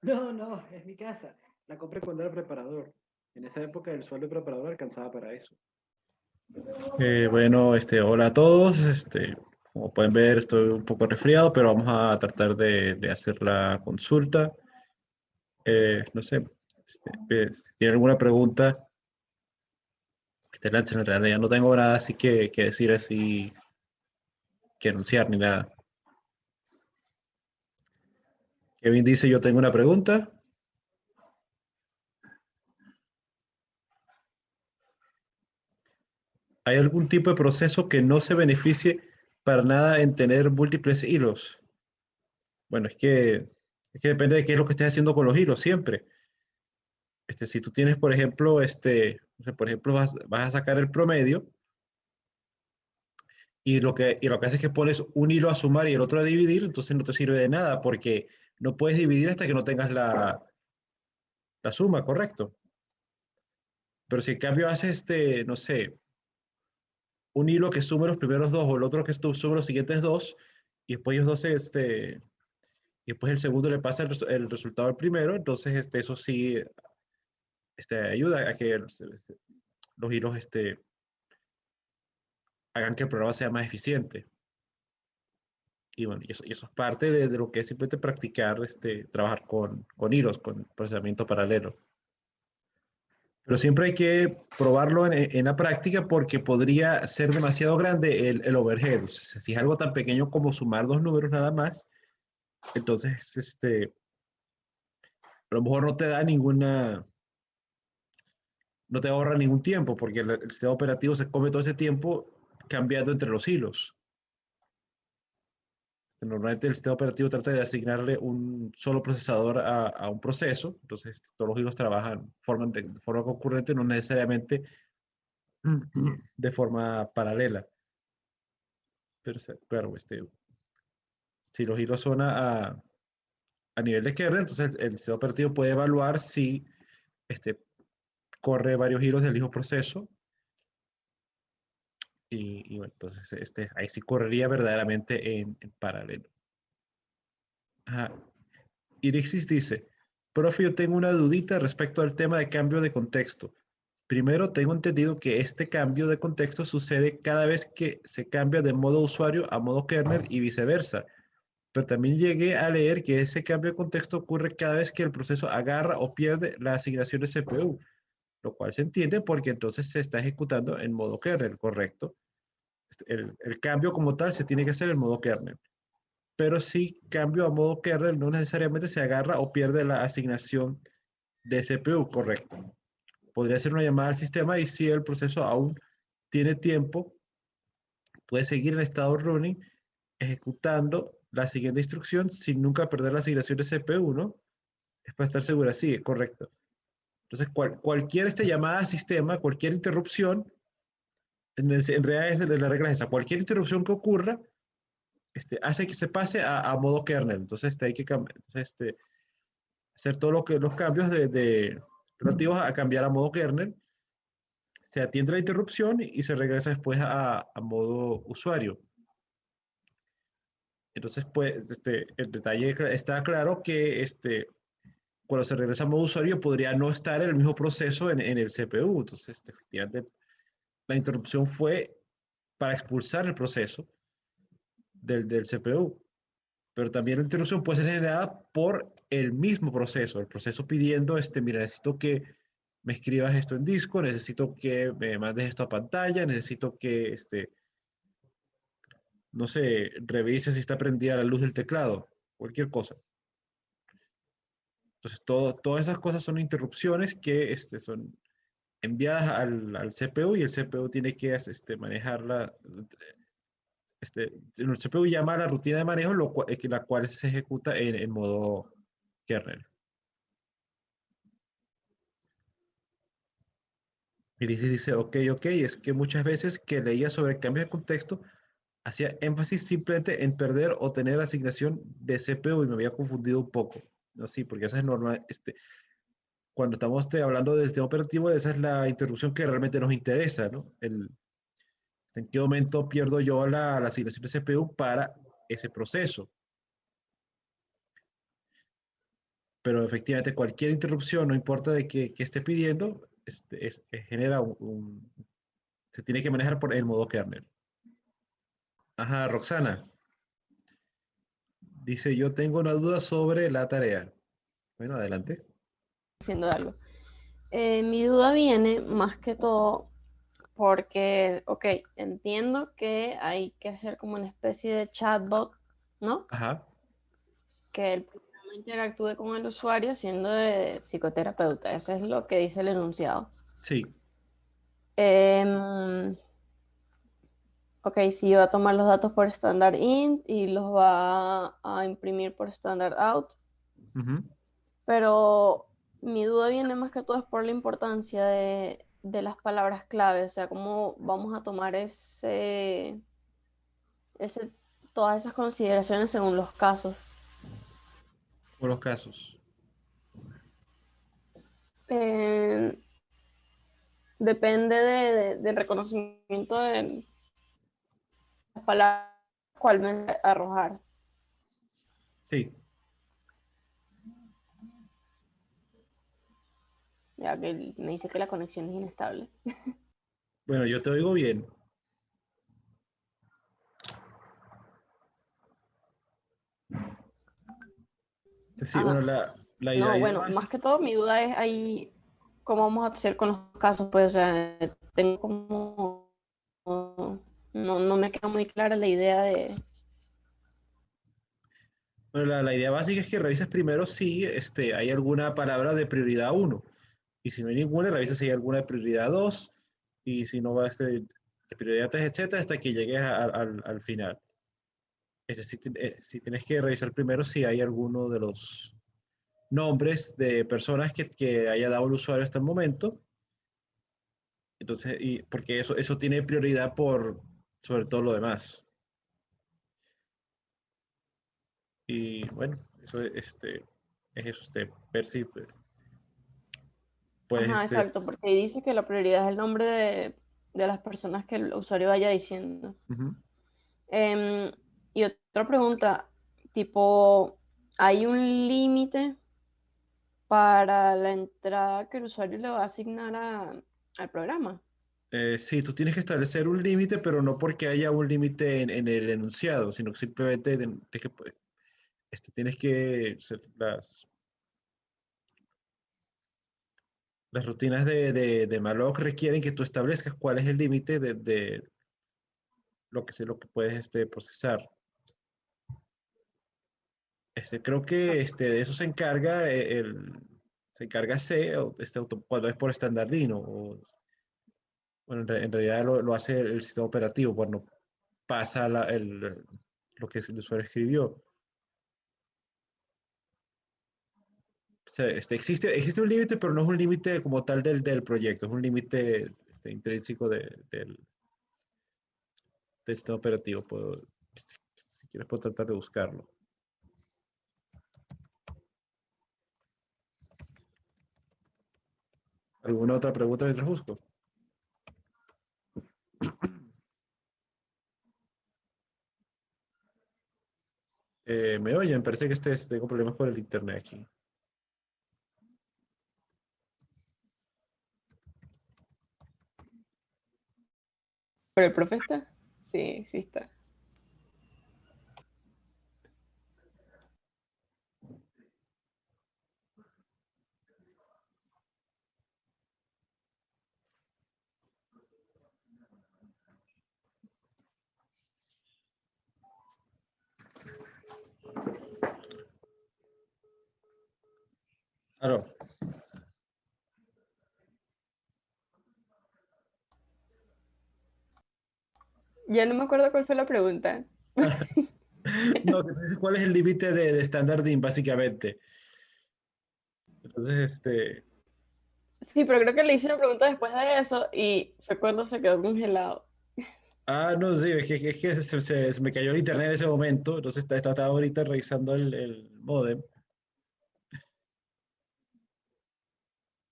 No, no, es mi casa. La compré cuando era preparador. En esa época el sueldo de preparador alcanzaba para eso. Bueno, hola a todos. Como pueden ver, estoy un poco resfriado, pero vamos a tratar de hacer la consulta. No sé, si tienen alguna pregunta, lancen. En realidad ya no tengo nada así que decir, así que anunciar ni nada. Kevin dice, yo tengo una pregunta. ¿Hay algún tipo de proceso que no se beneficie para nada en tener múltiples hilos? Bueno, es que depende de qué es lo que estés haciendo con los hilos siempre. Si tú tienes, por ejemplo, no sé, por ejemplo, vas a sacar el promedio y lo que haces es que pones un hilo a sumar y el otro a dividir, entonces no te sirve de nada porque no puedes dividir hasta que no tengas la suma, ¿correcto? Pero si en cambio haces, no sé, un hilo que sume los primeros dos o el otro que sume los siguientes dos y después ellos dos, y después el segundo le pasa el resultado al primero, entonces eso sí ayuda a que los hilos hagan que el programa sea más eficiente. Y bueno, y eso es parte de lo que es simplemente practicar, trabajar con hilos, con procesamiento paralelo. Pero siempre hay que probarlo en la práctica porque podría ser demasiado grande el overhead. O sea, si es algo tan pequeño como sumar dos números nada más, entonces a lo mejor no te ahorra ningún tiempo porque el sistema operativo se come todo ese tiempo cambiando entre los hilos. Normalmente el sistema operativo trata de asignarle un solo procesador a un proceso, entonces todos los hilos trabajan de forma concurrente, no necesariamente de forma paralela. Pero, claro, si los hilos son a nivel de kernel, entonces el sistema operativo puede evaluar si este, corre varios hilos del mismo proceso y bueno, entonces ahí sí correría verdaderamente en paralelo. Ajá. Irixis dice, profe, yo tengo una dudita respecto al tema de cambio de contexto. Primero, tengo entendido que este cambio de contexto sucede cada vez que se cambia de modo usuario a modo kernel y viceversa. Pero también llegué a leer que ese cambio de contexto ocurre cada vez que el proceso agarra o pierde la asignación de CPU, lo cual se entiende porque entonces se está ejecutando en modo kernel, ¿correcto? El cambio como tal se tiene que hacer en modo kernel. Pero si cambio a modo kernel, no necesariamente se agarra o pierde la asignación de CPU, correcto. Podría ser una llamada al sistema y si el proceso aún tiene tiempo, puede seguir en estado running ejecutando la siguiente instrucción sin nunca perder la asignación de CPU, ¿no? Es para estar segura, sí, correcto. Entonces, cualquier llamada al sistema, cualquier interrupción, en realidad la regla es esa, cualquier interrupción que ocurra, hace que se pase a modo kernel. Entonces, hay que hacer todos los cambios relativos a cambiar a modo kernel. Se atiende la interrupción y se regresa después a modo usuario. Entonces, pues, el detalle está claro que cuando se regresa a modo usuario podría no estar el mismo proceso en el CPU. Entonces, efectivamente, la interrupción fue para expulsar el proceso del CPU. Pero también la interrupción puede ser generada por el mismo proceso, el proceso pidiendo, mira, necesito que me escribas esto en disco, necesito que me mandes esto a pantalla, necesito que, no sé, revise si está prendida la luz del teclado, cualquier cosa. Entonces, todas esas cosas son interrupciones que son enviadas al CPU y el CPU tiene que manejarla. El CPU llama a la rutina de manejo, la cual se ejecuta en modo kernel. Y dice, ok, es que muchas veces que leía sobre cambios de contexto, hacía énfasis simplemente en perder o tener asignación de CPU y me había confundido un poco. No, sí, porque eso es normal. Cuando estamos hablando de sistema operativo, esa es la interrupción que realmente nos interesa, ¿no? ¿En qué momento pierdo yo la asignación de CPU para ese proceso? pero efectivamente cualquier interrupción, no importa de qué esté pidiendo, genera se tiene que manejar por el modo kernel. Ajá, Roxana. Dice, yo tengo una duda sobre la tarea. Bueno, adelante. Haciendo algo. Mi duda viene más que todo porque, ok, entiendo que hay que hacer como una especie de chatbot, ¿no? Ajá, Que el programa interactúe con el usuario siendo de psicoterapeuta. Eso es lo que dice el enunciado. sí, Em, ok, sí, va a tomar los datos por standard int y los va a imprimir por standard out. ujú, Pero mi duda viene más que todo es por la importancia de las palabras clave, o sea, cómo vamos a tomar ese, todas esas consideraciones según los casos. por los casos. Eh, Depende del reconocimiento de las palabras, cuál me arrojar. Sí, Ya que me dice que la conexión es inestable. bueno, yo te oigo bien. Sí, bueno, Ajá. la No, idea bueno, más básica. que todo mi duda es ahí cómo vamos a hacer con los casos, pues, o sea, tengo como, no me queda muy clara la idea de, Bueno, la idea básica es que revises primero si hay alguna palabra de prioridad uno. Y si no hay ninguna, revisas si hay alguna de prioridad 2. Y si no va de prioridad 3, etcétera, hasta que llegues al final. Es decir, si tienes que revisar primero si hay alguno de los nombres de personas que haya dado el usuario hasta el momento. Entonces, porque eso tiene prioridad por sobre todo lo demás. Y bueno, eso es eso, ver si puedes, ajá, exacto, porque ahí dice que la prioridad es el nombre de las personas que el usuario vaya diciendo. ujú. Em, y otra pregunta, tipo, ¿hay un límite para la entrada que el usuario le va a asignar al programa? Sí, tú tienes que establecer un límite, pero no porque haya un límite en el enunciado, sino que simplemente pues, tienes que las rutinas de malloc requieren que tú establezcas cuál es el límite de lo que puedes procesar. Creo que de eso se encarga se encarga C cuando es por estandardino. Bueno, en realidad lo hace el sistema operativo cuando pasa lo que el usuario escribió. O sea, existe un límite, pero no es un límite como tal del proyecto, es un límite intrínseco del sistema operativo. Si quieres, puedo tratar de buscarlo. ¿Alguna otra pregunta mientras busco? ¿Me oyen? Parece que tengo problemas con el internet aquí. ¿Pero el profe está? Sí, sí está. Claro. Ya no me acuerdo cuál fue la pregunta. No, que tú dices cuál es el límite de standarding, básicamente. Entonces, Sí, pero creo que le hice una pregunta después de eso y fue cuando se quedó congelado. no, sí, es que se me cayó el internet en ese momento, entonces estaba ahorita revisando el modem.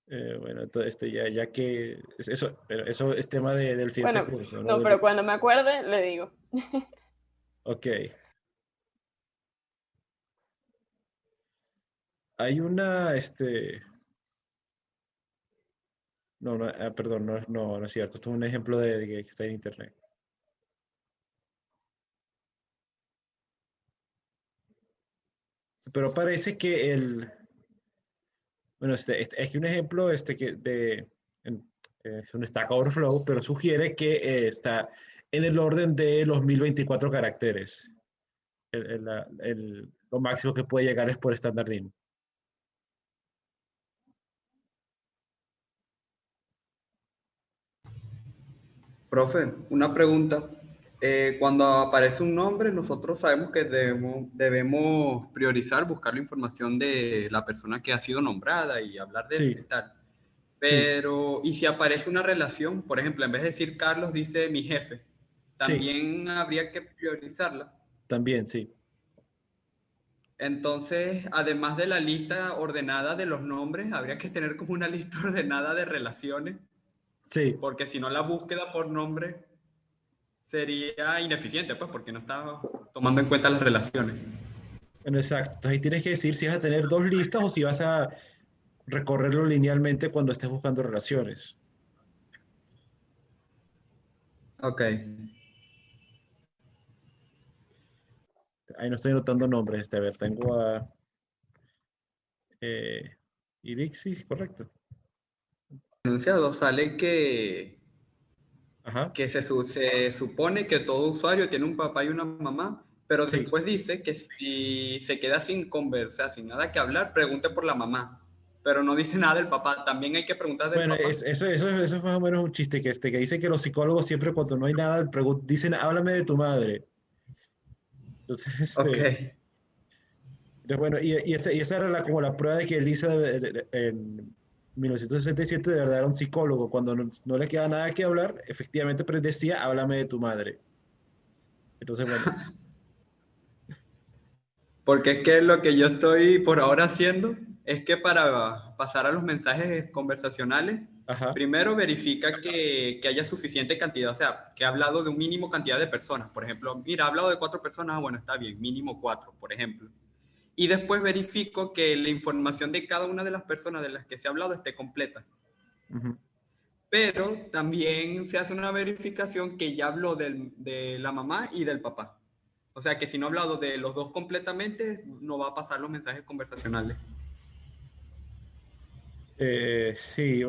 Bueno, entonces ya que eso es tema del siguiente Bueno, curso, ¿no? no, pero cuando me acuerde le digo. Ok. Hay una, no, no, perdón, no es cierto. Esto es un ejemplo de que está en internet. Pero parece que bueno, es que un ejemplo, es un Stack Overflow, pero sugiere que está en el orden de los 1024 caracteres. Lo máximo que puede llegar es por estandardín. Profe, una pregunta. Cuando aparece un nombre, nosotros sabemos que debemos priorizar, buscar la información de la persona que ha sido nombrada y hablar de eso y Sí, tal. sí, Pero, ¿y si aparece una relación? Por ejemplo, en vez de decir Carlos, dice mi jefe. sí, También habría que priorizarla. también, sí. Entonces, además de la lista ordenada de los nombres, habría que tener como una lista ordenada de relaciones, Sí, porque si no, la búsqueda por nombre sería ineficiente, pues, porque no está tomando en cuenta las relaciones. bueno, exacto. Entonces ahí tienes que decir si vas a tener dos listas o si vas a recorrerlo linealmente cuando estés buscando relaciones. Ok. Ahí no estoy anotando nombres. A ver, tengo a eh, Irixis, correcto. Enunciado sale Ajá, que se supone que todo usuario tiene un papá y una mamá, pero sí. después dice que si se queda sin conversar, sin nada que hablar, pregunte por la mamá. Pero no dice nada del papá. También hay que preguntar del Bueno, papá. eso es más o menos un chiste que dice que los psicólogos siempre cuando no hay nada dicen, háblame de tu madre. Entonces, Ok. bueno, y esa era como la prueba de que Elisa en 1967 de verdad era un psicólogo. Cuando no le queda nada que hablar, efectivamente pero decía, háblame de tu madre. Entonces, bueno, Porque es que lo que yo estoy por ahora haciendo es que para pasar a los mensajes conversacionales, ajá, primero verifica que haya suficiente cantidad, o sea, que ha hablado de un mínimo cantidad de personas. Por ejemplo, mira, ha hablado de 4 personas, bueno, está bien, mínimo 4, por ejemplo. Y después verifico que la información de cada una de las personas de las que se ha hablado esté completa. ujú. Pero también se hace una verificación que ya habló de la mamá y del papá. O sea que si no ha hablado de los dos completamente, no va a pasar los mensajes conversacionales. Sí,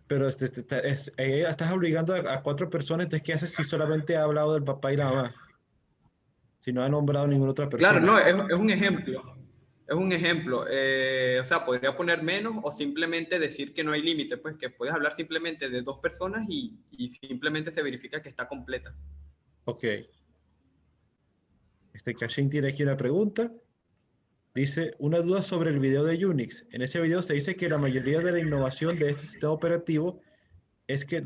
pero estás obligando a cuatro personas, entonces, ¿qué haces si solamente ha hablado del papá y la mamá? Si no ha nombrado ninguna otra Claro, persona. no, es un ejemplo. Es un ejemplo. O sea, podría poner menos o simplemente decir que no hay límite, pues que puedes hablar simplemente de 2 personas y simplemente se verifica que está completa. Ok, Cashin tiene aquí una pregunta. Dice, una duda sobre el video de Unix. En ese video se dice que la mayoría de la innovación de este sistema operativo es que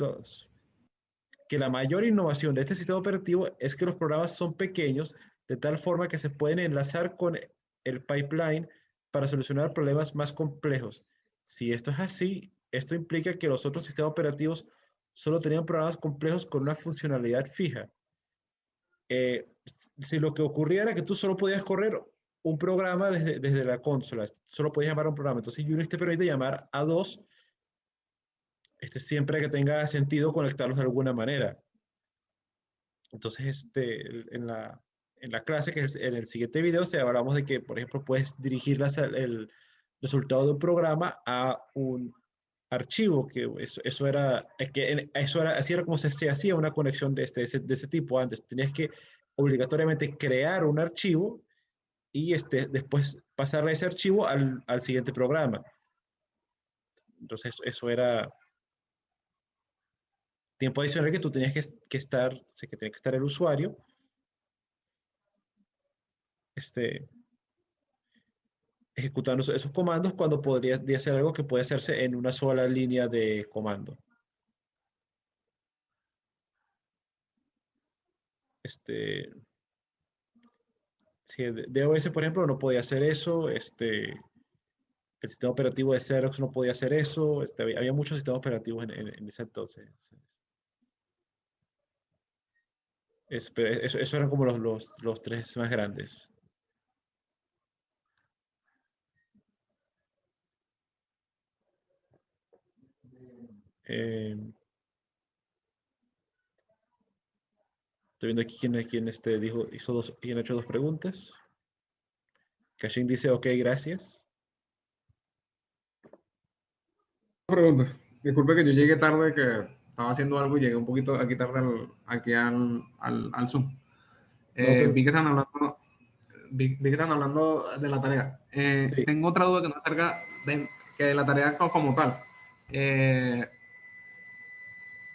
la mayor innovación de este sistema operativo es que los programas son pequeños, de tal forma que se pueden enlazar con el pipeline para solucionar problemas más complejos. Si esto es así, esto implica que los otros sistemas operativos solo tenían programas complejos con una funcionalidad fija. Eh, si lo que ocurría era que tú solo podías correr un programa desde la consola, solo podías llamar a un programa. Entonces Unix te permite llamar a dos, siempre que tenga sentido conectarlos de alguna manera. Entonces, en la clase, que es en el siguiente video, hablamos de que, por ejemplo, puedes dirigir el resultado de un programa a un archivo, que eso era, así era como se hacía una conexión de ese tipo antes. Tenías que obligatoriamente crear un archivo y después pasarle ese archivo al siguiente programa. Entonces, eso era tiempo adicional que tú tenías que estar, o sea, que tenía que estar el usuario, este, ejecutando esos comandos cuando podría hacer algo que puede hacerse en una sola línea de comando. Este, sí, DOS, por ejemplo, no podía hacer eso. El sistema operativo de Xerox no podía hacer eso. Había muchos sistemas operativos en ese entonces. Pero eso eran como los tres más grandes. Estoy viendo aquí quién ha hecho dos preguntas. Kashin dice, ok, gracias. Pregunta. Disculpe que yo llegué tarde, que estaba haciendo algo y llegué un poquito aquí tarde aquí al Zoom. Vi que están hablando de la tarea. Sí. Tengo otra duda que no acerca de que la tarea como tal.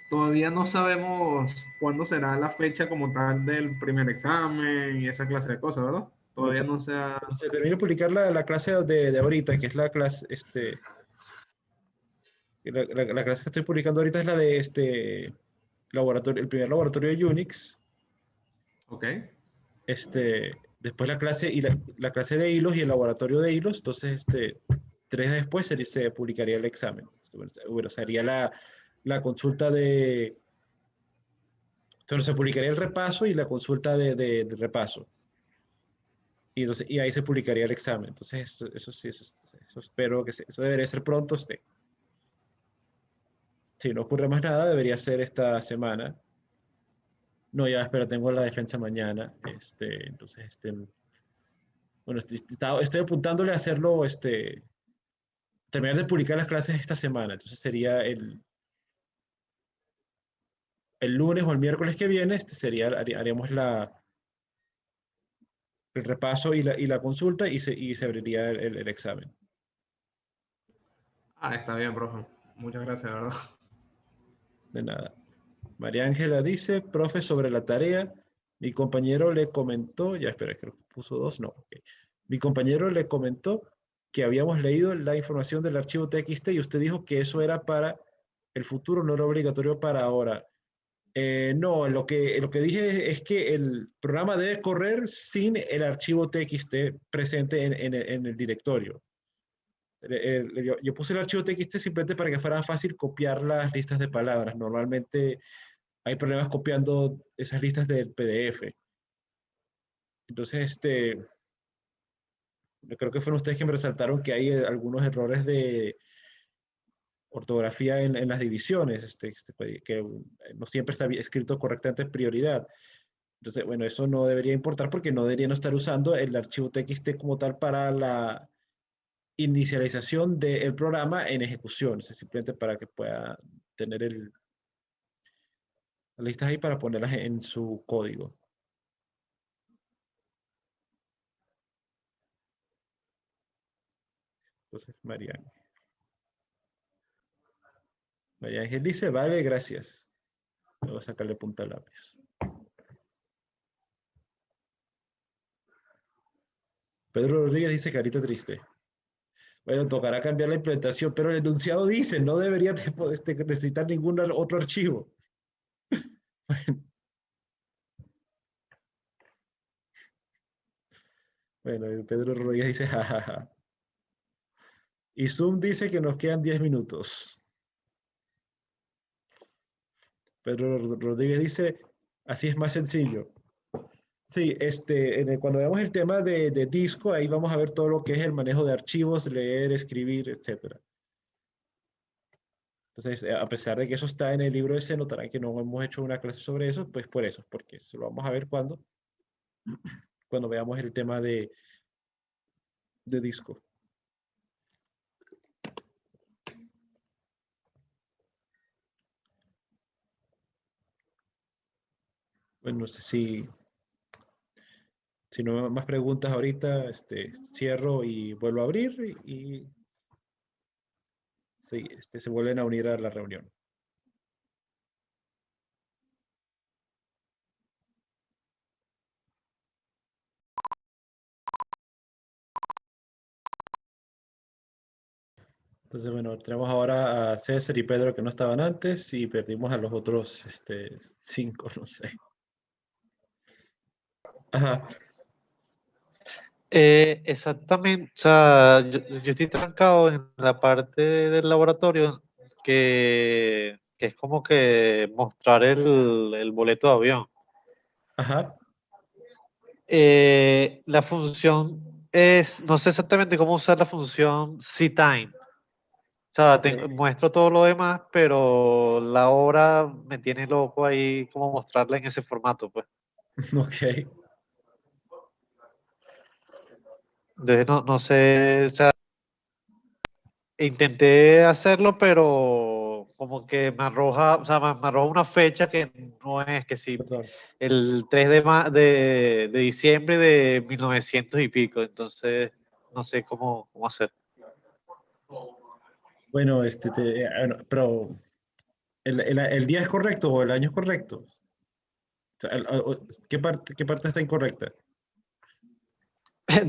Todavía no sabemos cuándo será la fecha como tal del primer examen y esa clase de cosas, ¿verdad? Todavía no se ha... Se termina de publicar la clase de ahorita, que es la clase, la clase que estoy publicando ahorita es la de laboratorio, el primer laboratorio de Unix. Ok. Después la clase y la clase de hilos y el laboratorio de hilos. Entonces, 3 días después se publicaría el examen. Bueno, sería la consulta de... Entonces, se publicaría el repaso y la consulta de repaso. Y ahí se publicaría el examen. Entonces, eso sí, eso espero que eso debería ser pronto. Si no ocurre más nada, debería ser esta semana. No, ya, espera, tengo la defensa mañana. Entonces, bueno, estoy apuntándole a hacerlo, terminar de publicar las clases esta semana. Entonces sería el lunes o el miércoles que viene, haríamos el repaso y la consulta y se abriría el examen. Está bien, profe. Muchas gracias, de verdad. De nada. María Ángela dice, profe, sobre la tarea, mi compañero le comentó, ya espera, creo que puso 2, no, ok. Mi compañero le comentó que habíamos leído la información del archivo TXT y usted dijo que eso era para el futuro, no era obligatorio para ahora. No, lo que dije es que el programa debe correr sin el archivo TXT presente en el directorio. Yo puse el archivo TXT simplemente para que fuera fácil copiar las listas de palabras. Normalmente hay problemas copiando esas listas del PDF. Entonces, yo creo que fueron ustedes que me resaltaron que hay algunos errores de ortografía en las divisiones, que no siempre está escrito correctamente en prioridad. Entonces, bueno, eso no debería importar porque no deberían estar usando el archivo TXT como tal para la inicialización del programa en ejecución, simplemente para que pueda tener las listas ahí para ponerlas en su código. Entonces, María Ángel dice, vale, gracias. Voy a sacarle punta al lápiz. Pedro Rodríguez dice, carita triste. Bueno, tocará cambiar la implementación, pero el enunciado dice, no debería necesitar ningún otro archivo. Bueno, Pedro Rodríguez dice, jajaja. Y Zoom dice que nos quedan 10 minutos. Pedro Rodríguez dice, así es más sencillo. Sí, cuando veamos el tema de disco, ahí vamos a ver todo lo que es el manejo de archivos, leer, escribir, etc. Entonces, a pesar de que eso está en el libro ese, notarán que no hemos hecho una clase sobre eso, pues por eso, porque eso lo vamos a ver cuando veamos el tema de disco. Bueno, no sé si no hay más preguntas ahorita, cierro y vuelvo a abrir y sí, se vuelven a unir a la reunión. Entonces, bueno, tenemos ahora a César y Pedro que no estaban antes y perdimos a los otros 5, no sé. Ajá. Exactamente, o sea, yo estoy trancado en la parte del laboratorio que es como que mostrar el boleto de avión. Ajá. La función no sé exactamente cómo usar la función cTime. sea, Ok. muestro todo lo demás, pero la hora me tiene loco ahí como mostrarla en ese formato, pues. Ok. Entonces no sé, o sea, intenté hacerlo, pero como que me arroja, o sea, me arroja una fecha que no es que sí, Perdón. el 3 de diciembre de 1900 y pico, entonces no sé cómo hacer. Bueno, bueno, pero ¿el día es correcto o el año es correcto? O sea, qué parte está incorrecta?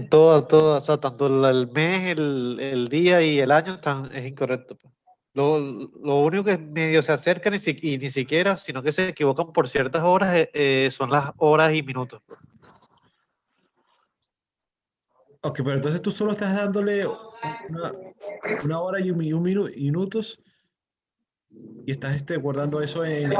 Todo, o sea, tanto el mes, el día y el año es incorrecto, pues. Lo único que medio se acercan y ni siquiera, sino que se equivocan por ciertas horas, son las horas y minutos. Ok, pero entonces tú solo estás dándole una hora y minutos y estás guardando eso entonces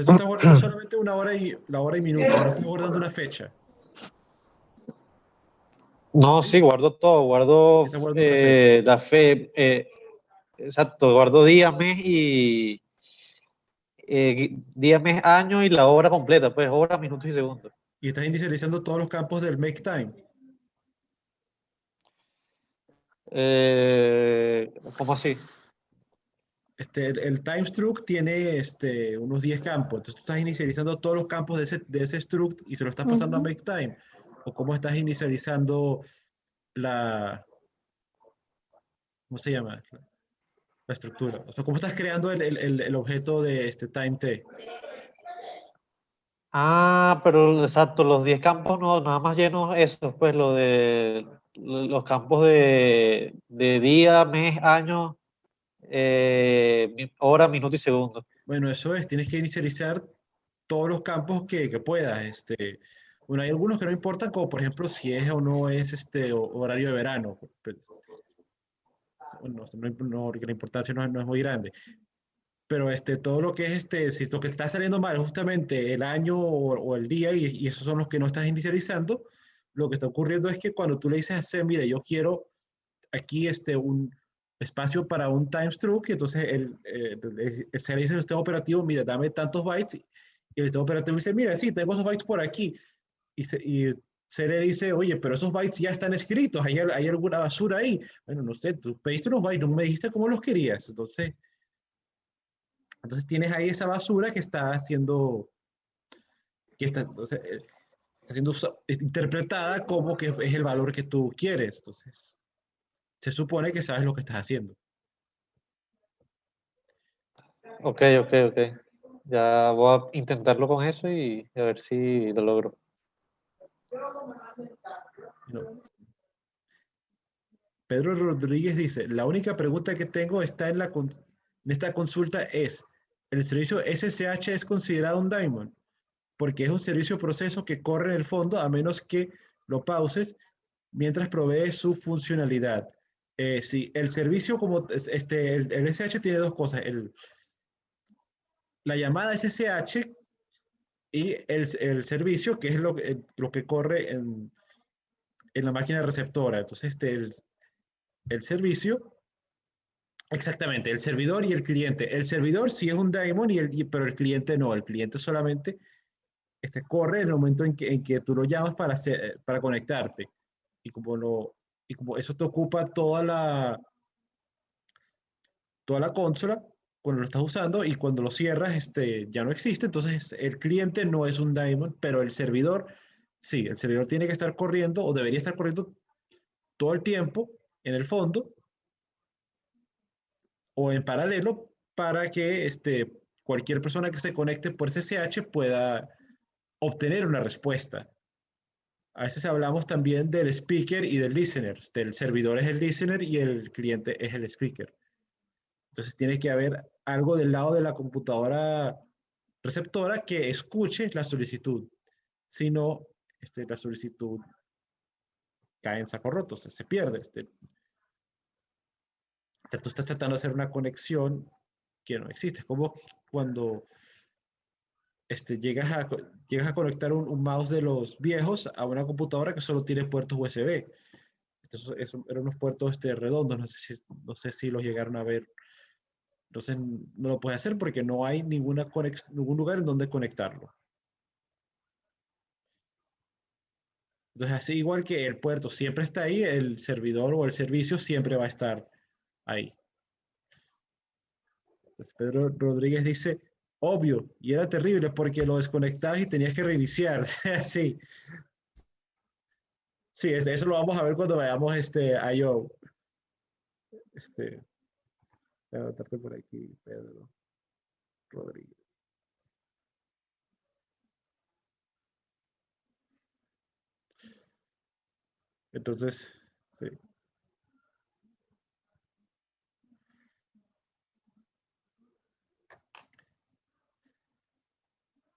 tú estás guardando solamente una hora la hora y minutos, no estás guardando una fecha. No, ¿Sí? sí, guardo todo, guardo Estás guardando una fecha. la fe, exacto, guardo día, mes y día, mes, año y la hora completa, pues hora, minutos y segundos. Y estás inicializando todos los campos del make time. ¿Cómo así? El time struct tiene unos 10 campos. Entonces tú estás inicializando todos los campos de ese struct y se lo estás pasando a Ujú. make time. O cómo estás inicializando la, ¿cómo se llama? La estructura. O sea, cómo estás creando el objeto de este time t. Ah, pero exacto, los 10 campos no, nada más llenos esos, pues los campos de día, mes, año, hora, minuto y segundo. Bueno, eso es, tienes que inicializar todos los campos que puedas. Bueno, hay algunos que no importan, como por ejemplo si es o no es horario de verano. Pues, bueno, porque la importancia no es muy grande. Pero todo lo que es si lo que está saliendo mal es justamente el año o el día, y esos son los que no estás inicializando, lo que está ocurriendo es que cuando tú le dices a C, mire, yo quiero aquí un espacio para un time struct, y entonces se le dice al sistema operativo, mira, dame tantos bytes, y el sistema operativo dice, mira, sí, tengo esos bytes por aquí, y se le dice, oye, pero esos bytes ya están escritos, ¿hay alguna basura ahí? Bueno, no sé, tú pediste unos bytes, no me dijiste cómo los querías, entonces tienes ahí esa basura que está haciendo, entonces, está siendo interpretada como que es el valor que tú quieres. Entonces, se supone que sabes lo que estás haciendo. Ok. Ya voy a intentarlo con eso y a ver si lo logro. ¿No? Pedro Rodríguez dice, la única pregunta que tengo está en esta consulta es, ¿el servicio SSH es considerado un daemon? Porque es un servicio proceso que corre en el fondo a menos que lo pauses mientras provee su funcionalidad. Sí, el servicio como el SSH tiene dos cosas, la llamada SSH y el servicio, que es lo que corre en la máquina receptora. Entonces, el servicio, exactamente, el servidor y el cliente. El servidor sí es un daemon, pero el cliente no. El cliente solamente corre en el momento en que tú lo llamas para conectarte. Y como eso te ocupa toda la consola cuando lo estás usando, y cuando lo cierras, ya no existe. Entonces, el cliente no es un daemon, pero el servidor, sí, el servidor tiene que estar corriendo o debería estar corriendo todo el tiempo en el fondo o en paralelo para que cualquier persona que se conecte por SSH pueda obtener una respuesta. A veces hablamos también del speaker y del listener. El servidor es el listener y el cliente es el speaker. Entonces tiene que haber algo del lado de la computadora receptora que escuche la solicitud. Si no, la solicitud cae en saco roto, se pierde. Tú estás tratando de hacer una conexión que no existe. Es como cuando llegas a conectar un mouse de los viejos a una computadora que solo tiene puertos USB. eran unos puertos redondos, no sé si los llegaron a ver. Entonces no lo puedes hacer porque no hay ningún lugar en donde conectarlo. Entonces, así igual que el puerto siempre está ahí, el servidor o el servicio siempre va a estar ahí. Entonces, Pedro Rodríguez dice, obvio, y era terrible porque lo desconectabas y tenías que reiniciar. Sí, sí, eso lo vamos a ver cuando veamos a I.O. Voy a anotarte por aquí, Pedro Rodríguez. Entonces, sí.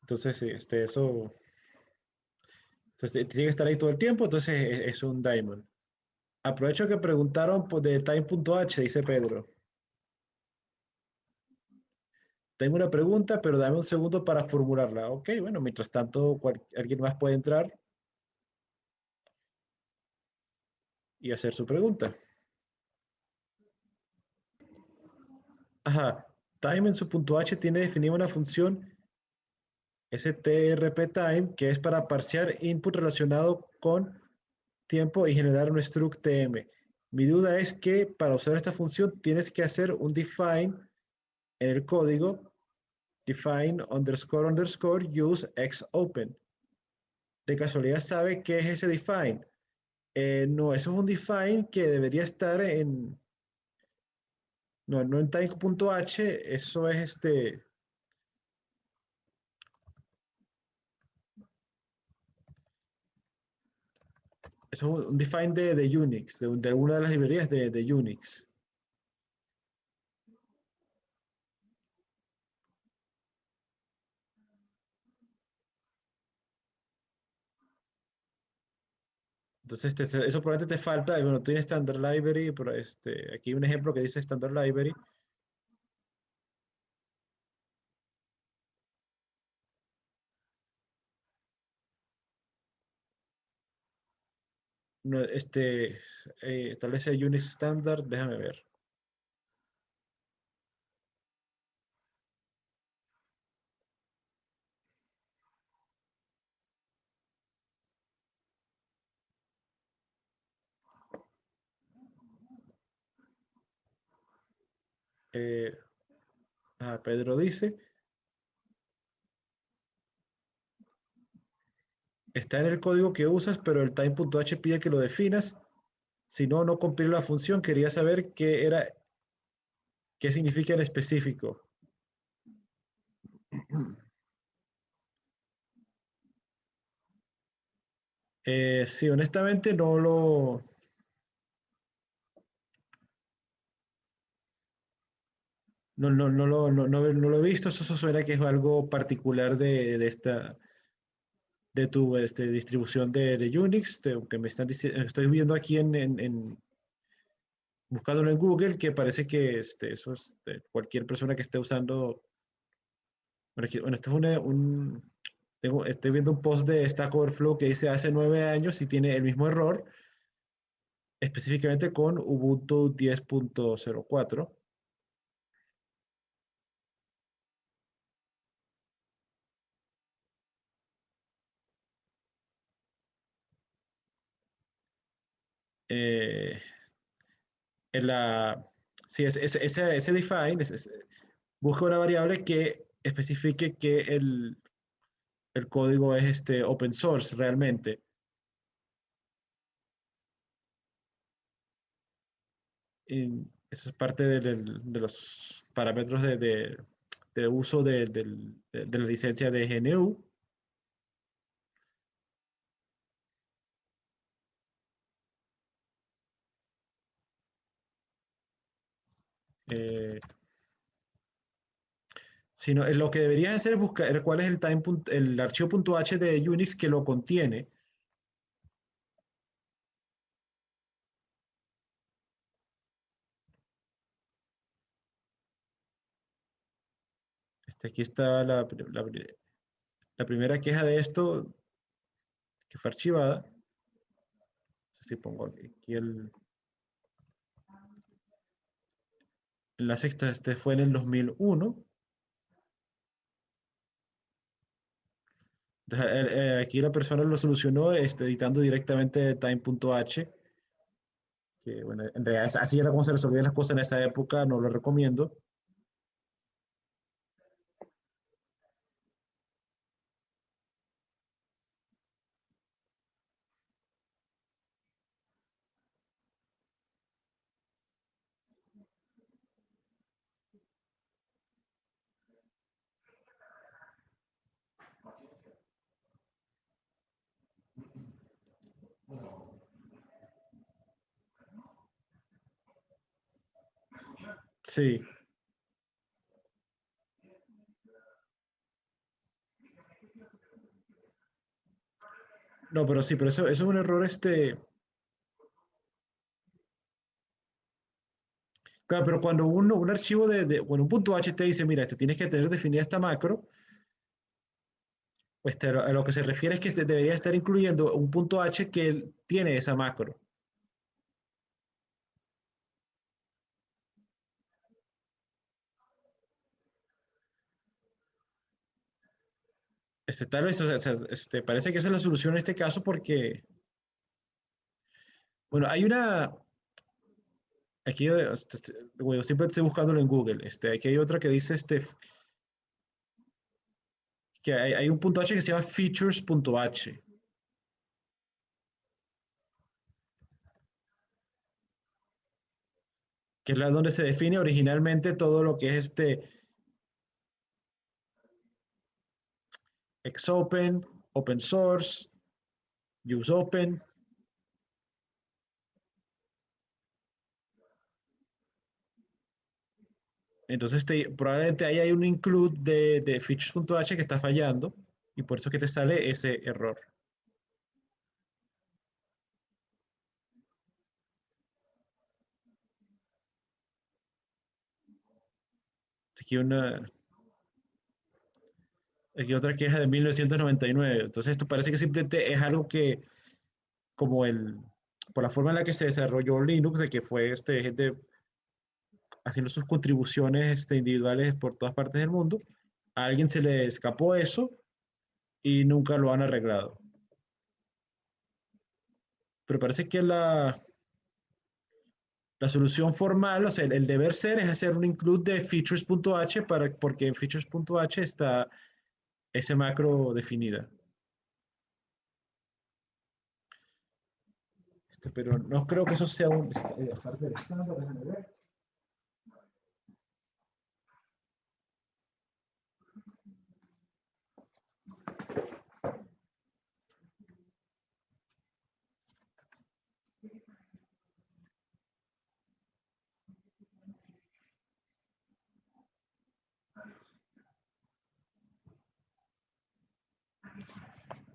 Entonces, sí, eso tiene que estar ahí todo el tiempo, entonces es un daemon. Aprovecho que preguntaron de time.h, dice Pedro. Tengo una pregunta, pero dame un segundo para formularla. Ok, bueno, mientras tanto, alguien más puede entrar y hacer su pregunta. Ajá, time en su punto H tiene definida una función strptime que es para parsear input relacionado con tiempo y generar un struct tm. Mi duda es que para usar esta función tienes que hacer un define en el código define __ use xopen. ¿De casualidad sabe qué es ese define? No, eso es un define que debería estar no en time.h, eso es eso es un define de Unix, de una de las librerías de Unix. Entonces, eso probablemente te falta, bueno, tiene Standard Library, pero aquí hay un ejemplo que dice Standard Library. No, establece Unix Standard, déjame ver. Pedro dice, está en el código que usas, pero el time.h pide que lo definas. Si no, no cumple la función. Quería saber qué significa en específico. Sí, honestamente no lo he visto. Eso suena que es algo particular de tu distribución de Unix, que me están diciendo, estoy viendo aquí buscándolo en Google, que parece que eso es cualquier persona que esté usando. Bueno, esto es estoy viendo un post de Stack Overflow que dice hace 9 años y tiene el mismo error, específicamente con Ubuntu 10.04. Eh, en la, sí, ese define busca una variable que especifique que el código es open source realmente. Y eso es parte de los parámetros de uso de la licencia de GNU. Eh, Sino, lo que deberías hacer es buscar cuál es el archivo .h de Unix que lo contiene. Aquí está la primera queja de esto, que fue archivada. si pongo aquí el enlace, este fue en el 2001. Entonces, aquí la persona lo solucionó editando directamente time.h, que bueno, en realidad así era como se resolvían las cosas en esa época, no lo recomiendo. Sí. No, pero sí, pero eso es un error, claro, pero cuando un archivo bueno, un punto H te dice, mira, tienes que tener definida esta macro, a lo que se refiere es que debería estar incluyendo un punto H que tiene esa macro. Tal vez, o sea, parece que esa es la solución en este caso porque, bueno, hay aquí, bueno, siempre estoy buscándolo en Google, aquí hay otra que dice, que hay un punto H que se llama features.h. Que es donde se define originalmente todo lo que es Xopen, open source, use open. Entonces probablemente ahí hay un include de features.h que está fallando y por eso que te sale ese error. Aquí otra queja de 1999. Entonces esto parece que simplemente es algo que, como por la forma en la que se desarrolló Linux, de que fue gente haciendo sus contribuciones individuales por todas partes del mundo, a alguien se le escapó eso y nunca lo han arreglado. Pero parece que la solución formal, o sea, el deber ser es hacer un include de features.h porque en features.h está ese macro definida. Pero no creo que eso sea parte del estándar. Déjame ver.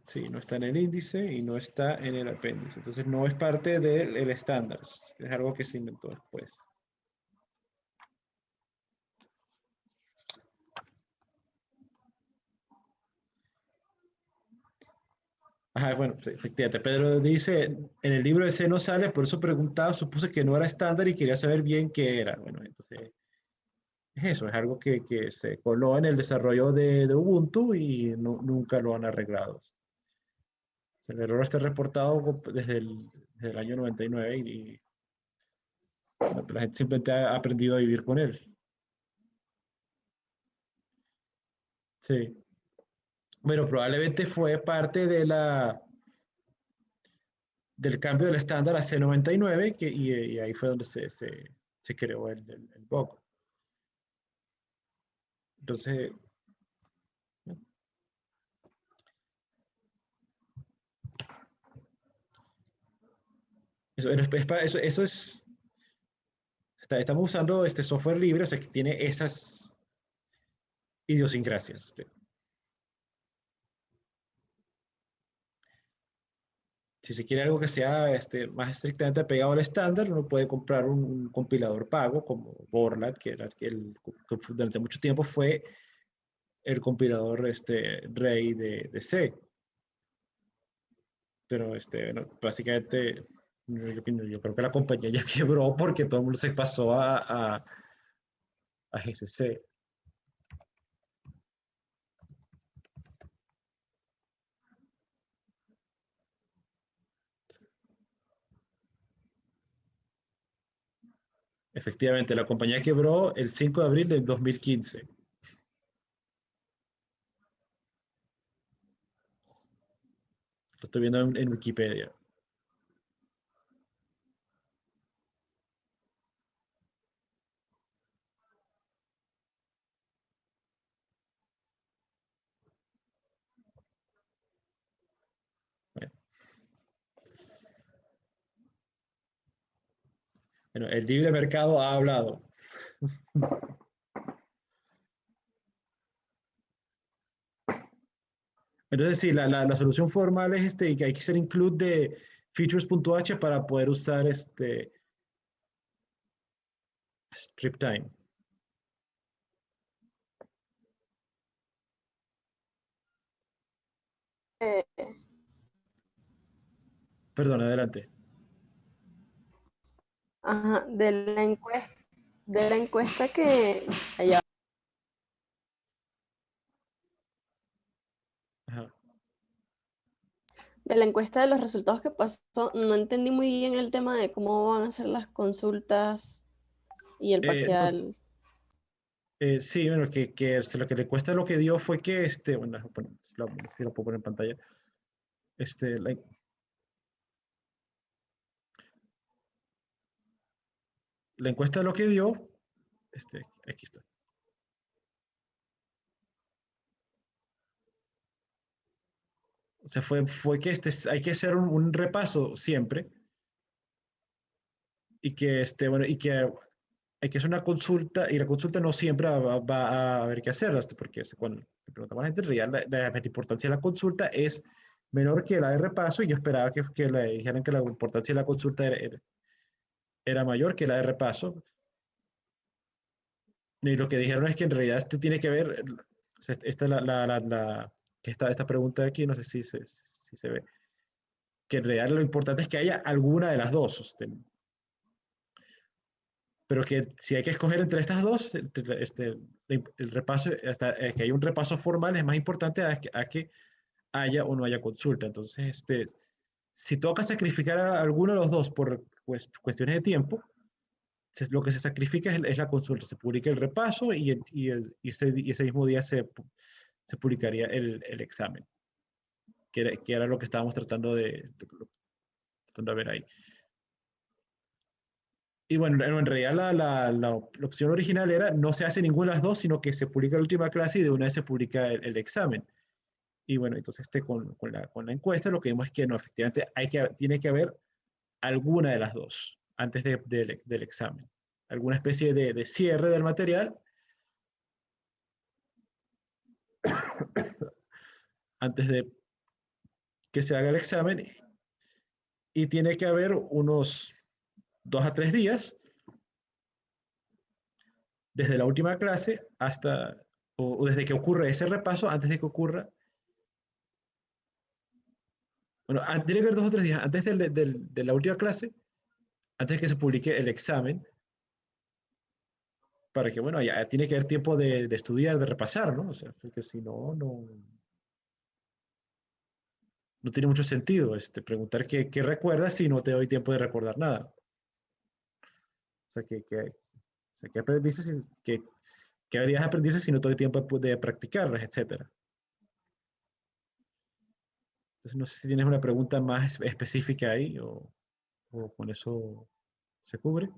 Sí, no está en el índice y no está en el apéndice. Entonces no es parte del estándar. Es algo que se inventó después. Ajá, bueno, sí, efectivamente. Pedro dice, en el libro de C no sale, por eso preguntaba, supuse que no era estándar y quería saber bien qué era. Bueno, entonces es eso, es algo que se coló en el desarrollo de Ubuntu y nunca lo han arreglado. El error está reportado desde el año 99 y la gente simplemente ha aprendido a vivir con él. Sí. Bueno, probablemente fue parte del cambio del estándar a C99 y ahí fue donde se creó el bug. Entonces, eso es, estamos usando este software libre, o sea, que tiene esas idiosincrasias. Si se quiere algo que sea más estrictamente pegado al estándar, uno puede comprar un compilador pago como Borland, que durante mucho tiempo fue el compilador rey de C. Pero básicamente Yo creo que la compañía ya quebró porque todo el mundo se pasó a GCC. Efectivamente, la compañía quebró el 5 de abril del 2015. Lo estoy viendo en Wikipedia. Bueno, el libre mercado ha hablado. Entonces, sí, la solución formal es que hay que hacer include de features.h para poder usar strip time. Eh, Perdón, adelante. Ajá, de la encuesta que allá, Ajá. de la encuesta de los resultados que pasó, no entendí muy bien el tema de cómo van a ser las consultas y el No, parcial. sí, bueno, lo que le cuesta lo que dio fue que, bueno, si lo puedo poner en pantalla, la, la encuesta lo que dio, aquí está. O sea, fue que hay que hacer un repaso siempre y que, bueno, y que hay que hacer una consulta y la consulta no siempre va a haber que hacerla, porque cuando le preguntamos a la gente, en realidad la importancia de la consulta es menor que la de repaso y yo esperaba que le dijeran que la importancia de la consulta era mayor que la de repaso. Y lo que dijeron es que en realidad tiene que ver, o sea, esta pregunta de aquí, no sé si se ve, que en realidad lo importante es que haya alguna de las dos. Pero que si hay que escoger entre estas dos, el repaso, hasta que haya un repaso formal es más importante a que haya o no haya consulta. Entonces, si toca sacrificar a alguno de los dos por cuestiones de tiempo, lo que se sacrifica es la consulta. Se publica el repaso y ese mismo día se publicaría el examen, que era lo que estábamos tratando de ver ahí. Y bueno, en realidad la opción original era no se hace ninguna de las dos, sino que se publica la última clase y de una vez se publica el examen. Y bueno, entonces con la encuesta lo que vimos es que no, efectivamente tiene que haber alguna de las dos antes del examen. Alguna especie de cierre del material antes de que se haga el examen y tiene que haber unos 2 a 3 días desde la última clase hasta, o desde que ocurre ese repaso, antes de que ocurra, bueno, tiene que haber 2 o 3 días antes de la última clase, antes de que se publique el examen, para que, bueno, ya tiene que haber tiempo de estudiar, de repasar, ¿no? O sea, porque si no, no tiene mucho sentido preguntar qué recuerdas si no te doy tiempo de recordar nada. O sea, ¿qué aprendiste? ¿Qué habilidades aprendiste si no te doy tiempo de practicarlas, etcétera? Entonces, no sé si tienes una pregunta más específica ahí o con eso se cubre.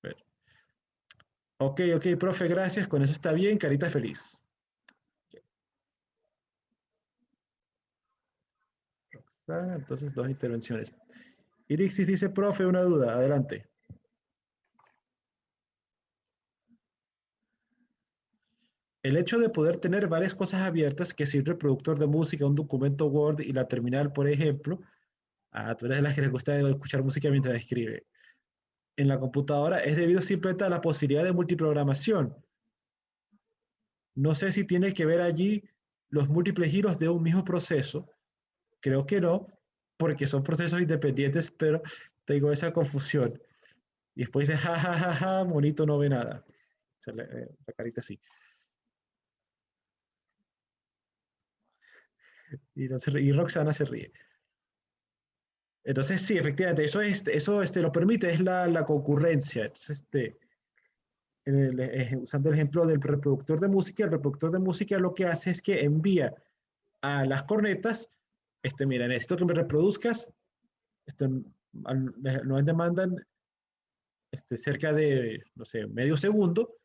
Pero, ok, profe, gracias. Con eso está bien. Carita feliz. Roxana, entonces 2 intervenciones. Irixis dice, profe, una duda. Adelante. El hecho de poder tener varias cosas abiertas, que si un reproductor de música, un documento Word y la terminal, por ejemplo, tú eres de las que les gusta escuchar música mientras escribe, en la computadora es debido simplemente a la posibilidad de multiprogramación. No sé si tiene que ver allí los múltiples giros de un mismo proceso. Creo que no, porque son procesos independientes, pero tengo esa confusión. Y después dice, ja, ja, ja, ja, monito no ve nada. O sea, la carita así. Y, no se ríe, y Roxana se ríe. Entonces, sí, efectivamente, eso lo permite, es la concurrencia. Entonces, usando el ejemplo del reproductor de música, el reproductor de música lo que hace es que envía a las cornetas, mira, necesito que me reproduzcas, nos demandan cerca de, no sé, medio segundo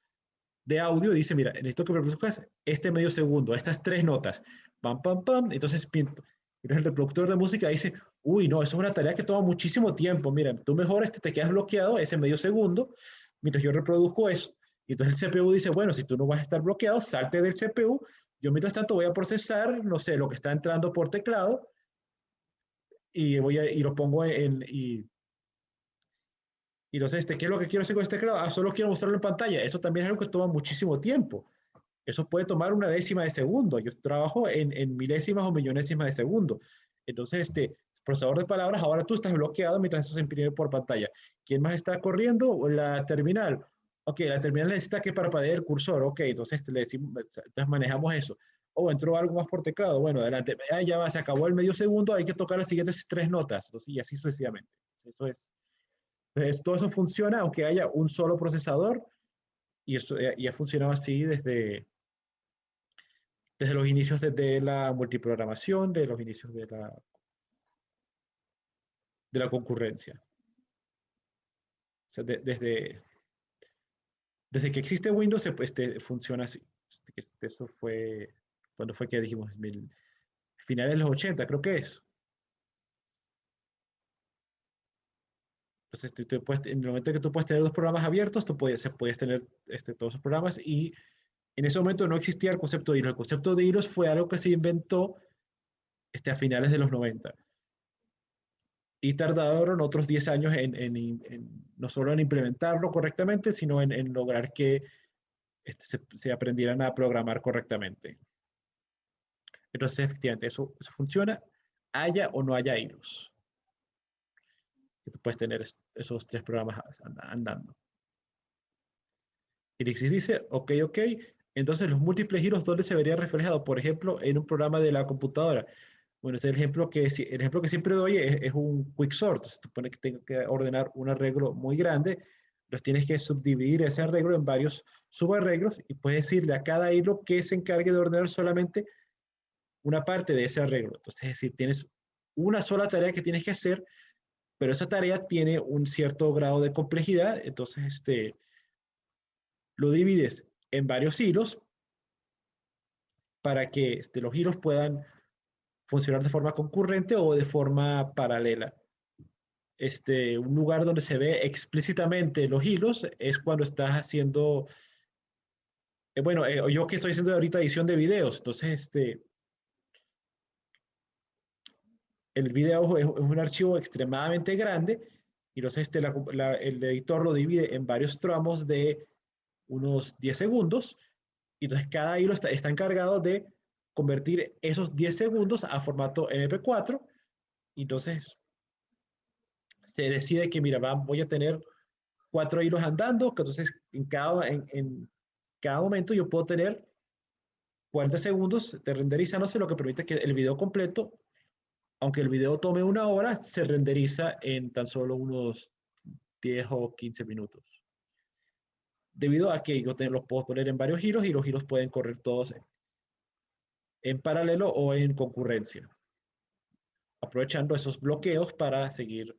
de audio, dice, mira, necesito que me reproduzcas este medio segundo, estas 3 notas, pam, pam, pam, entonces pinto. Entonces el reproductor de música dice, uy, no, eso es una tarea que toma muchísimo tiempo, mira, tú mejor te quedas bloqueado ese medio segundo, mientras yo reproduzco eso. Y entonces el CPU dice, bueno, si tú no vas a estar bloqueado, salte del CPU, yo mientras tanto voy a procesar, no sé, lo que está entrando por teclado, y lo pongo y entonces, ¿qué es lo que quiero hacer con este teclado? Solo quiero mostrarlo en pantalla. Eso también es algo que toma muchísimo tiempo. Eso puede tomar una décima de segundo. Yo trabajo en milésimas o millonésimas de segundo. Entonces, procesador de palabras, ahora tú estás bloqueado mientras eso se imprime por pantalla. ¿Quién más está corriendo? La terminal. Ok, la terminal necesita que parpadee el cursor. Ok, entonces le decimos, entonces manejamos eso. Entró algo más por teclado. Bueno, adelante. Ya va, se acabó el medio segundo. Hay que tocar las siguientes 3 notas. Entonces, y así sucesivamente. Eso es. Entonces, todo eso funciona aunque haya un solo procesador y eso ya funcionaba así desde los inicios de la multiprogramación, de los inicios de la concurrencia. O sea, desde que existe Windows, funciona así. Eso fue, ¿cuándo fue que dijimos? Finales de los 80, creo que es. Entonces, en el momento que tú puedes tener 2 programas abiertos, tú puedes tener todos esos programas y en ese momento no existía el concepto de hilos. El concepto de hilos fue algo que se inventó a finales de los 90 y tardaron otros 10 años no solo en implementarlo correctamente, sino en lograr que se aprendieran a programar correctamente. Entonces, efectivamente, eso funciona, haya o no haya hilos. Que tú puedes tener esos 3 programas andando. Irixis dice, ok, entonces los múltiples giros, ¿dónde se vería reflejado? Por ejemplo, en un programa de la computadora. Bueno, el ejemplo que siempre doy es un quicksort. Se supone que tengo que ordenar un arreglo muy grande, los tienes que subdividir ese arreglo en varios subarreglos y puedes decirle a cada hilo que se encargue de ordenar solamente una parte de ese arreglo. Entonces, es decir, tienes una sola tarea que tienes que hacer, pero esa tarea tiene un cierto grado de complejidad, entonces lo divides en varios hilos para que los hilos puedan funcionar de forma concurrente o de forma paralela. Un lugar donde se ve explícitamente los hilos es cuando estás haciendo, bueno, yo que estoy haciendo ahorita edición de videos, entonces el video es un archivo extremadamente grande y entonces el editor lo divide en varios tramos de unos 10 segundos y entonces cada hilo está encargado de convertir esos 10 segundos a formato MP4 y entonces se decide que, mira, voy a tener 4 hilos andando, que entonces en cada momento yo puedo tener 40 segundos de renderizándose, lo que permite que el video completo, aunque el video tome 1 hora, se renderiza en tan solo unos 10 o 15 minutos. Debido a que yo los puedo poner en varios giros y los giros pueden correr todos en paralelo o en concurrencia, aprovechando esos bloqueos para seguir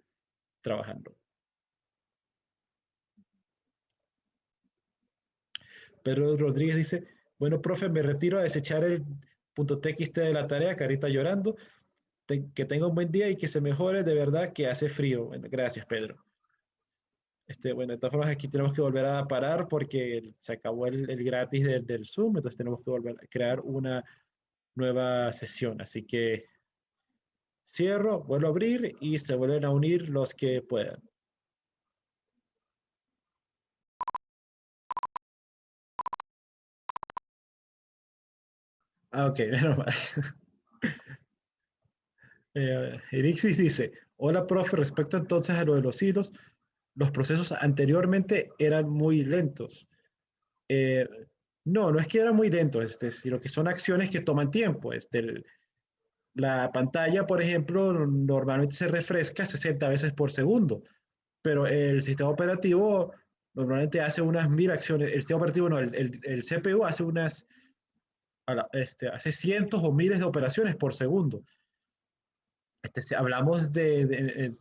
trabajando. Pedro Rodríguez dice, bueno, profe, me retiro a desechar el .txt de la tarea, carita llorando. Que tenga un buen día y que se mejore, de verdad que hace frío. Bueno, gracias, Pedro. Bueno, de todas formas, aquí tenemos que volver a parar porque se acabó el gratis del Zoom, entonces tenemos que volver a crear una nueva sesión. Así que cierro, vuelvo a abrir y se vuelven a unir los que puedan. Ah, ok, menos mal. Erixis dice, hola, profe, respecto entonces a lo de los hilos, los procesos anteriormente eran muy lentos. Eh, no es que eran muy lentos, sino que son acciones que toman tiempo. La pantalla, por ejemplo, normalmente se refresca 60 veces por segundo, pero el sistema operativo normalmente hace unas 1000 acciones. El sistema operativo no, el CPU hace hace cientos o miles de operaciones por segundo. Si hablamos de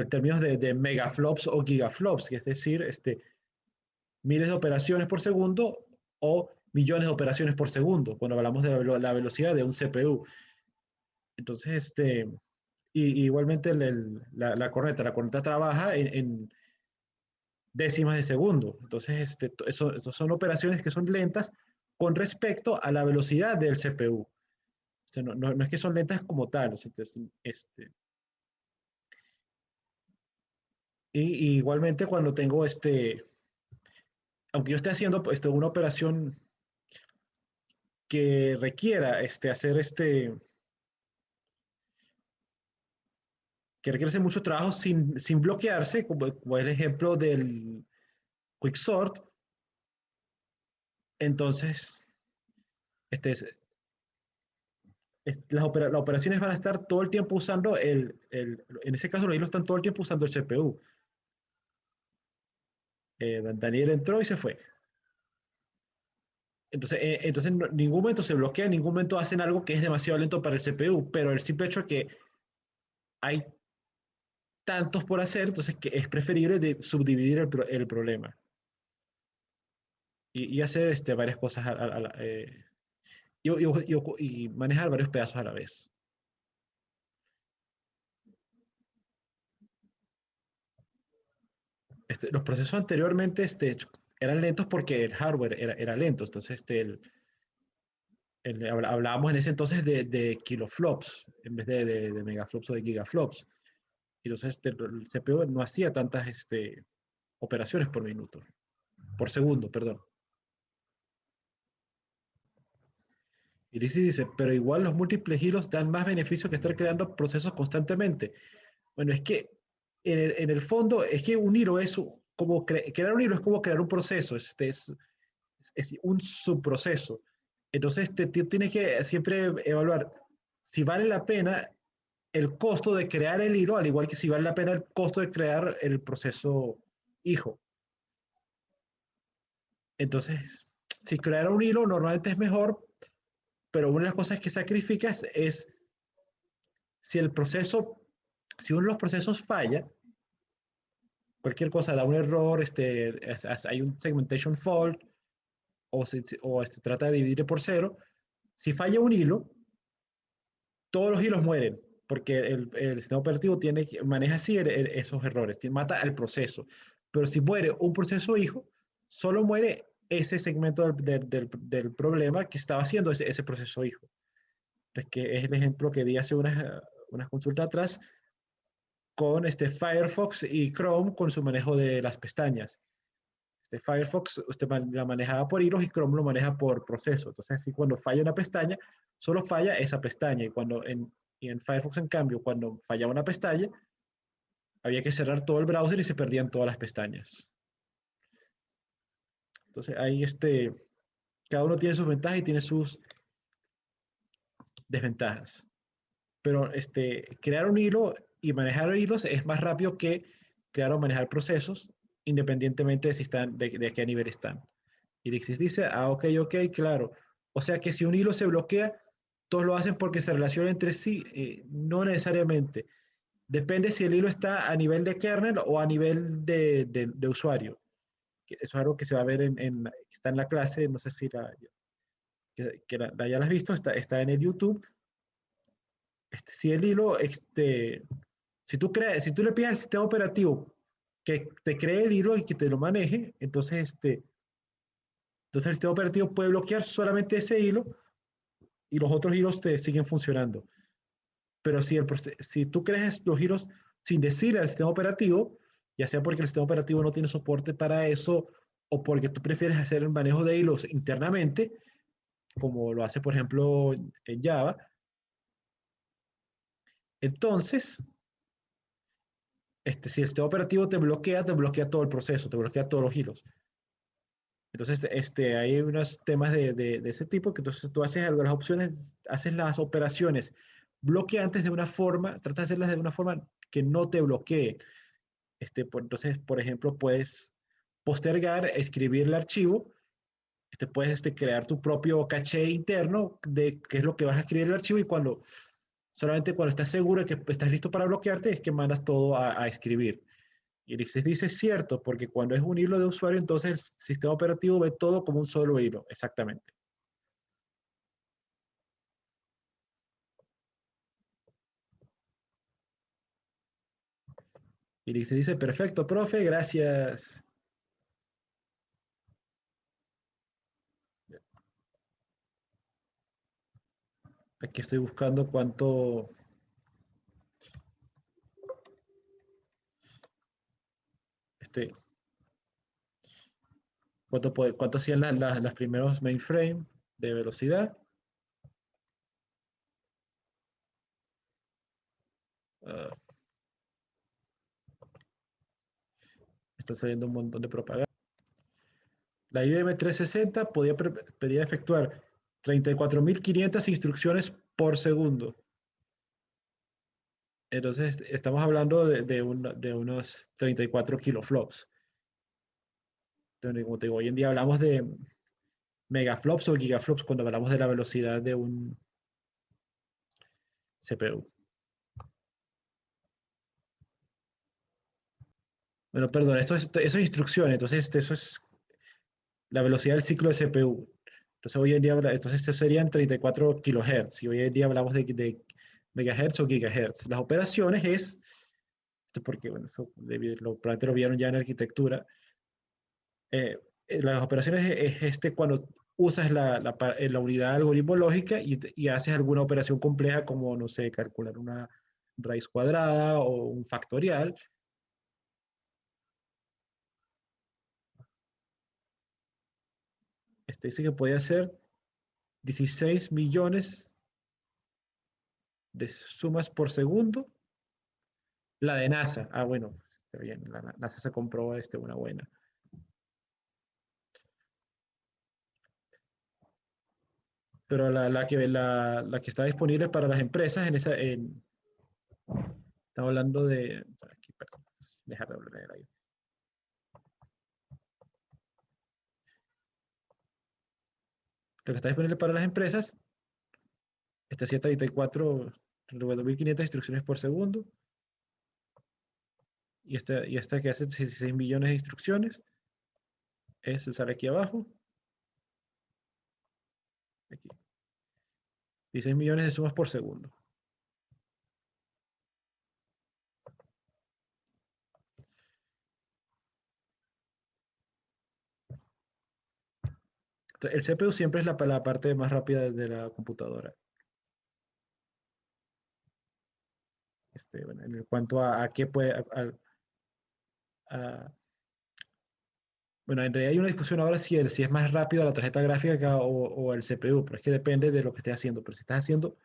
términos de megaflops o gigaflops, que es decir, miles de operaciones por segundo o millones de operaciones por segundo, cuando hablamos de la velocidad de un CPU. Entonces, igualmente la corneta trabaja en décimas de segundo. Entonces, eso son operaciones que son lentas con respecto a la velocidad del CPU. O sea, no es que son lentas como tal. O sea, y igualmente cuando tengo aunque yo esté haciendo una operación que requiera hacer que requiere hacer mucho trabajo sin bloquearse, como el ejemplo del Quicksort, entonces las operaciones van a estar todo el tiempo usando en ese caso los hilos están todo el tiempo usando el CPU. Daniel entró y se fue. Entonces en ningún momento se bloquea, en ningún momento hacen algo que es demasiado lento para el CPU, pero el simple hecho de que hay tantos por hacer, entonces que es preferible subdividir el problema y hacer varias cosas y manejar varios pedazos a la vez. Los procesos anteriormente eran lentos porque el hardware era lento, entonces hablábamos en ese entonces de kiloflops en vez de megaflops o de gigaflops. Y entonces el CPU no hacía tantas operaciones por minuto, por segundo, perdón. Y dice, pero igual los múltiples hilos dan más beneficio que estar creando procesos constantemente. Bueno, es que en el fondo es que un hilo es como crear un hilo es como crear un proceso, es un subproceso. Entonces tienes que siempre evaluar si vale la pena el costo de crear el hilo, al igual que si vale la pena el costo de crear el proceso hijo. Entonces, si crear un hilo normalmente es mejor, pero una de las cosas que sacrificas es si uno de los procesos falla, cualquier cosa da un error, hay un segmentation fault, o trata de dividir por cero, si falla un hilo, todos los hilos mueren, porque el sistema operativo maneja así esos errores, mata al proceso. Pero si muere un proceso hijo, solo muere ese segmento del problema que estaba haciendo ese proceso hijo. Es que es el ejemplo que di hace unas consultas atrás con Firefox y Chrome con su manejo de las pestañas. Firefox usted la manejaba por hilos y Chrome lo maneja por proceso. Entonces, si cuando falla una pestaña, solo falla esa pestaña. Y en Firefox, en cambio, cuando fallaba una pestaña, había que cerrar todo el browser y se perdían todas las pestañas. Entonces, ahí cada uno tiene sus ventajas y tiene sus desventajas. Pero crear un hilo y manejar hilos es más rápido que crear o manejar procesos, independientemente de si están, de qué nivel están. Y Lixis dice, ok, claro. O sea que si un hilo se bloquea, todos lo hacen porque se relacionan entre sí. No necesariamente. Depende si el hilo está a nivel de kernel o a nivel de usuario. Eso es algo que se va a ver está en la clase, no sé si ya la has visto, está en el YouTube. Si el hilo, si tú le pides al sistema operativo que te cree el hilo y que te lo maneje, entonces el sistema operativo puede bloquear solamente ese hilo y los otros hilos te siguen funcionando. Pero si tú creas los hilos sin decirle al sistema operativo, ya sea porque el sistema operativo no tiene soporte para eso o porque tú prefieres hacer el manejo de hilos internamente, como lo hace, por ejemplo, en Java. Entonces, si el sistema operativo te bloquea todo el proceso, te bloquea todos los hilos. Entonces, hay unos temas de ese tipo que entonces tú haces algunas opciones, haces las operaciones bloqueantes de una forma, tratas de hacerlas de una forma que no te bloquee. Entonces, por ejemplo, puedes postergar, escribir el archivo, puedes crear tu propio caché interno de qué es lo que vas a escribir en el archivo y solamente cuando estás seguro de que estás listo para bloquearte es que mandas todo a escribir. Y Elixir dice cierto, porque cuando es un hilo de usuario, entonces el sistema operativo ve todo como un solo hilo, exactamente. Y Elixir dice, perfecto, profe, gracias. Aquí estoy buscando cuánto... ¿Cuánto hacían las primeros mainframe de velocidad? Está saliendo un montón de propaganda. La IBM 360 podía efectuar 34.500 instrucciones por segundo. Entonces, estamos hablando de unos 34 kiloflops. Entonces, como te digo, hoy en día hablamos de megaflops o gigaflops cuando hablamos de la velocidad de un CPU. Bueno, perdón, eso es instrucciones, entonces eso es la velocidad del ciclo de CPU. Entonces hoy en día, entonces estos serían 34 kilohertz y hoy en día hablamos de megahertz o gigahertz. Las operaciones esto porque, bueno, eso probablemente lo vieron ya en arquitectura. Las operaciones es cuando usas la unidad de algoritmo lógica y haces alguna operación compleja como, no sé, calcular una raíz cuadrada o un factorial. Dice que podía hacer 16 millones de sumas por segundo. La de NASA. Ah, bueno, está bien. La NASA se compró una buena. Pero la que está disponible para las empresas estamos hablando de... Aquí, perdón, dejar de leer ahí. Lo que está disponible para las empresas, este hacía 34.500 instrucciones por segundo. Y esta que hace 16 millones de instrucciones, sale aquí abajo. Aquí. 16 millones de sumas por segundo. El CPU siempre es la parte más rápida de la computadora. Bueno, en cuanto a qué puede... bueno, en realidad hay una discusión ahora si es más rápido la tarjeta gráfica o el CPU, pero es que depende de lo que estés haciendo. Pero si estás haciendo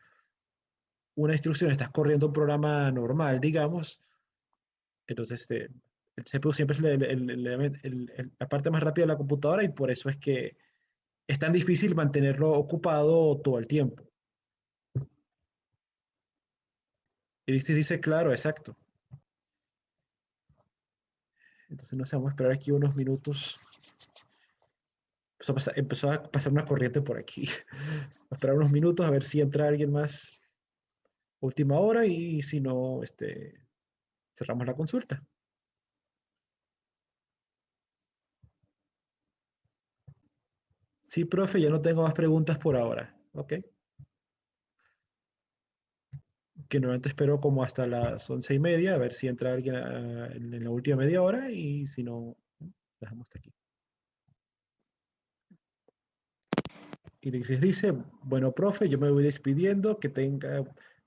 una instrucción, estás corriendo un programa normal, digamos, entonces el CPU siempre es la parte más rápida de la computadora y por eso es que es tan difícil mantenerlo ocupado todo el tiempo. Y dice, claro, exacto. Entonces, no sé, vamos a esperar aquí unos minutos. Empezó a pasar una corriente por aquí. Vamos a esperar unos minutos a ver si entra alguien más última hora y si no, cerramos la consulta. Sí, profe, ya no tengo más preguntas por ahora. Ok. Que normalmente espero como hasta las 11:30 a ver si entra alguien en la última media hora y si no, dejamos hasta aquí. Y les dice, bueno, profe, yo me voy despidiendo, que tenga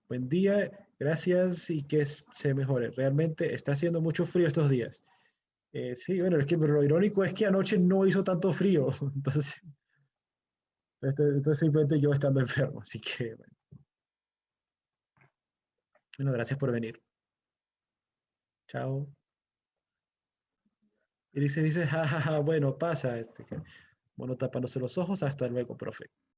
buen día, gracias y que se mejore. Realmente está haciendo mucho frío estos días. Sí, bueno, pero lo irónico es que anoche no hizo tanto frío, entonces Esto es simplemente yo estando enfermo, así que bueno. Bueno, gracias por venir. Chao. Y dice, jajaja, bueno, pasa. Bueno, tapándose los ojos, hasta luego, profe.